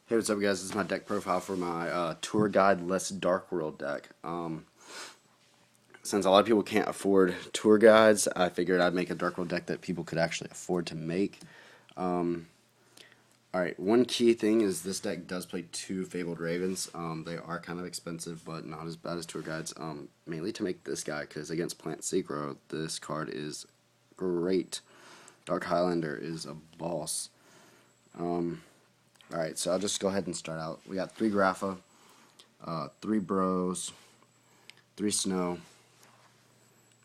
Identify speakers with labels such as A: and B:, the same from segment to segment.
A: Hey, what's up, guys? This is my deck profile for my tour guideless Dark World deck. Since a lot of people can't afford tour guides, I figured I'd make a Dark World deck that people could actually afford to make. Alright, one key thing is this deck does play two Fabled Ravens. They are kind of expensive, but not as bad as tour guides. Mainly to make this guy, because against Plant Synchro, this card is great. Dark Highlander is a boss. Alright, so I'll just go ahead and start out. We got 3 Grapha, 3 Bros, 3 Snow,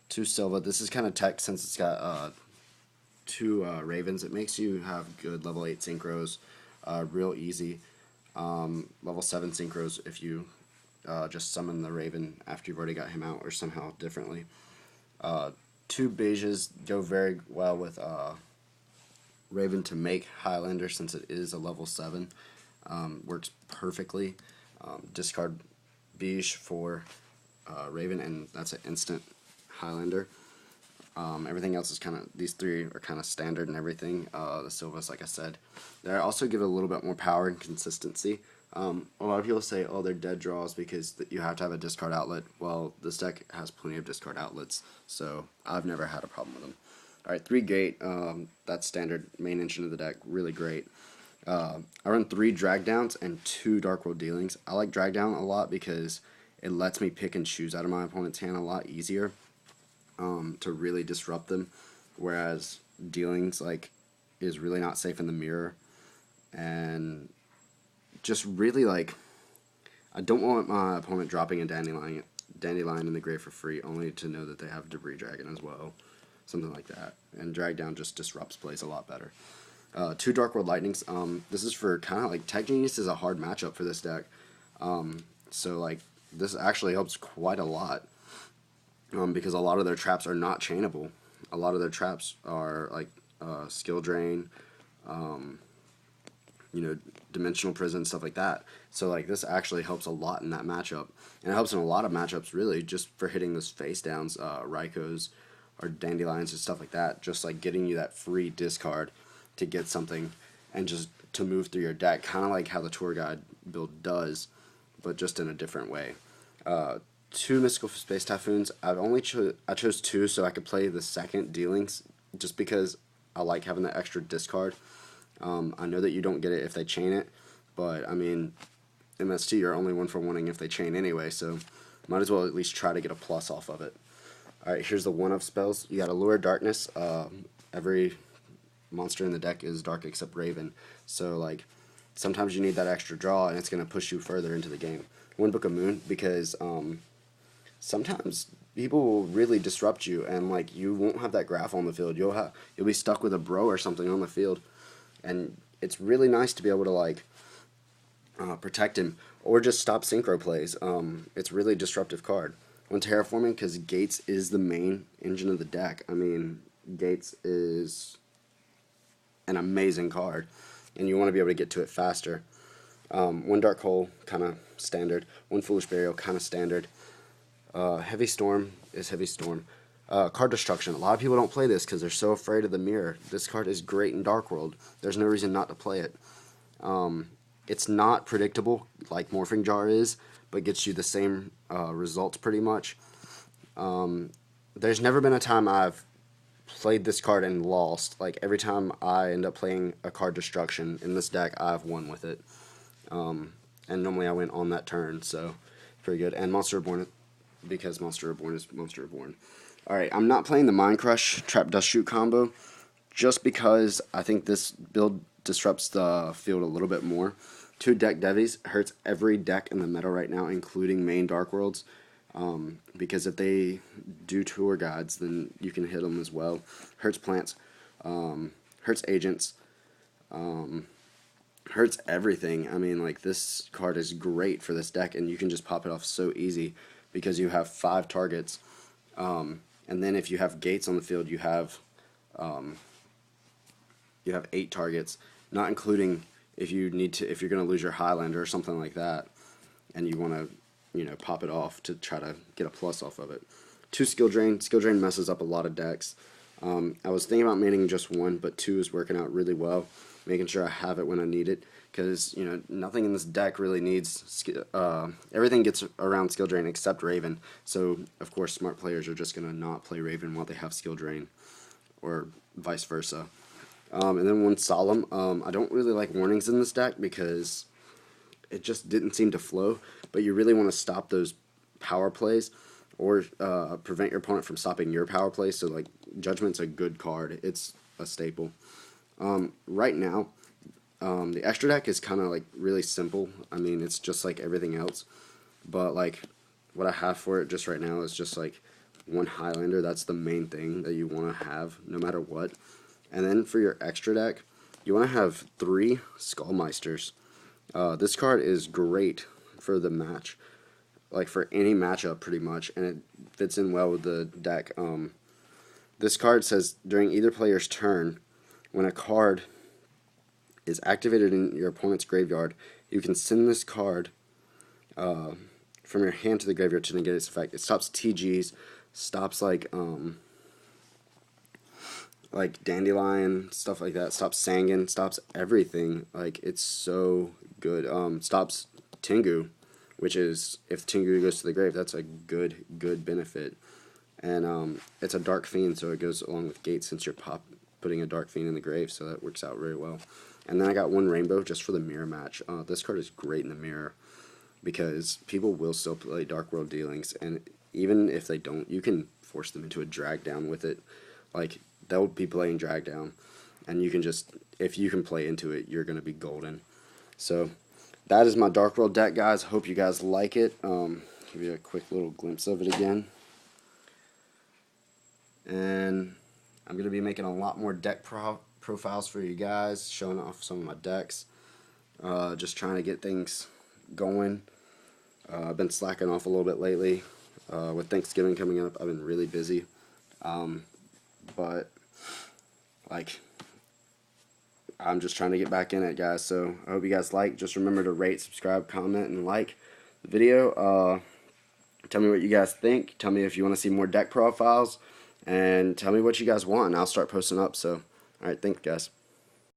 A: 2 Silva. This is kind of tech since it's got 2 Ravens. It makes you have good level 8 synchros, real easy. Level 7 synchros if you just summon the Raven after you've already got him out or somehow differently. 2 Beiges go very well with Raven to make Highlander since it is a level 7. Works perfectly. Discard Beige for Raven, and that's an instant Highlander. Everything else is kind of, these 3 are kind of standard and everything. The Silvas, like I said, they also give it a little bit more power and consistency. A lot of people say, oh, they're dead draws because you have to have a discard outlet. Well, this deck has plenty of discard outlets, so I've never had a problem with them. Alright, 3 Gate, that's standard main engine of the deck, really great. I run 3 Drag Downs and 2 Dark World Dealings. I like Drag Down a lot because it lets me pick and choose out of my opponent's hand a lot easier to really disrupt them, whereas Dealings is really not safe in the mirror, and just really I don't want my opponent dropping a Dandelion in the grave for free only to know that they have Debris Dragon as well. Something like that. And Drag Down just disrupts plays a lot better. 2 Dark World Lightnings. This is for kind of Tech Genius is a hard matchup for this deck. So this actually helps quite a lot. Because a lot of their traps are not chainable. A lot of their traps are Skill Drain, Dimensional Prison, stuff like that. So this actually helps a lot in that matchup. And it helps in a lot of matchups really just for hitting those face downs, Raikos, or Dandelions and stuff like that, just getting you that free discard to get something and just to move through your deck, kind of like how the Tour Guide build does, but just in a different way. 2 Mystical Space Typhoons. I chose 2 so I could play the second Dealings, just because I like having that extra discard. I know that you don't get it if they chain it, but I mean, MST, you're only 1 for 1ing if they chain anyway, so might as well at least try to get a plus off of it. Alright, here's the 1-up spells. You got Allure Darkness. Every monster in the deck is dark except Raven. So, sometimes you need that extra draw, and it's going to push you further into the game. 1 Book of Moon, because sometimes people will really disrupt you, and, you won't have that graph on the field. You'll be stuck with a bro or something on the field. And it's really nice to be able to, protect him, or just stop synchro plays. It's really a disruptive card. 1 Terraforming, because Gates is the main engine of the deck. I mean, Gates is an amazing card, and you want to be able to get to it faster. 1 Dark Hole, kind of standard. 1 Foolish Burial, kind of standard. Heavy Storm is Heavy Storm. Card Destruction. A lot of people don't play this because they're so afraid of the mirror. This card is great in Dark World. There's no reason not to play it. It's not predictable like Morphing Jar is, but gets you the same results pretty much. There's never been a time I've played this card and lost. Every time I end up playing a card Destruction in this deck, I've won with it. And normally I win on that turn, so pretty good. And Monster Reborn, because Monster Reborn is Monster Reborn. Alright, I'm not playing the Mind Crush Trap Dust Shoot combo, just because I think this build disrupts the field a little bit more. 2 Deck Devies hurts every deck in the meta right now, including main Dark Worlds, because if they do Tour Guides, then you can hit them as well. Hurts plants, hurts agents, hurts everything. I mean, this card is great for this deck, and you can just pop it off so easy because you have 5 targets. And then if you have Gates on the field, you have 8 targets, not including if you're going to lose your Highlander or something like that, and you want to, pop it off to try to get a plus off of it. 2 Skill Drain. Skill Drain messes up a lot of decks. I was thinking about maining just 1, but 2 is working out really well. making sure I have it when I need it. Because, you know, nothing in this deck really needs everything gets around skill drain except Raven. So, of course, smart players are just going to not play Raven while they have skill drain, or vice versa. And then one Solemn. I don't really like warnings in this deck because it just didn't seem to flow. But you really want to stop those power plays, or prevent your opponent from stopping your power play. So, like, Judgment's a good card. It's a staple. Right now, the extra deck is kind of like really simple. I mean, it's just like everything else. But like what I have for it just right now is just like one Highlander. That's the main thing that you want to have no matter what. And then for your extra deck, you want to have 3 Skullmeisters. This card is great for the match, like for any matchup pretty much, and it fits in well with the deck. This card says during either player's turn, when a card is activated in your opponent's graveyard, you can send this card from your hand to the graveyard to negate its effect. It stops TGs, stops like Dandelion, stuff like that, stops Sangan, stops everything. Like, it's so good. Stops Tengu, which is, if Tengu goes to the grave, that's a good benefit. And it's a Dark Fiend, so it goes along with Gate since you're putting a Dark Fiend in the grave, so that works out very well. And then I got one Rainbow just for the mirror match. This card is great in the mirror because people will still play Dark World Dealings, and even if they don't, you can force them into a drag down with it. Like, they'll be playing drag down, and you can just, if you can play into it, you're going to be golden. So that is my Dark World deck, guys. Hope you guys like it. Give you a quick little glimpse of it again. And I'm going to be making a lot more deck profiles for you guys, showing off some of my decks. Just trying to get things going. I've been slacking off a little bit lately. With Thanksgiving coming up, I've been really busy. But, like, I'm just trying to get back in it, guys. So I hope you guys like. Just remember to rate, subscribe, comment, and like the video. Tell me what you guys think. Tell me if you want to see more deck profiles. And tell me what you guys want, and I'll start posting up. So, alright, thanks, guys.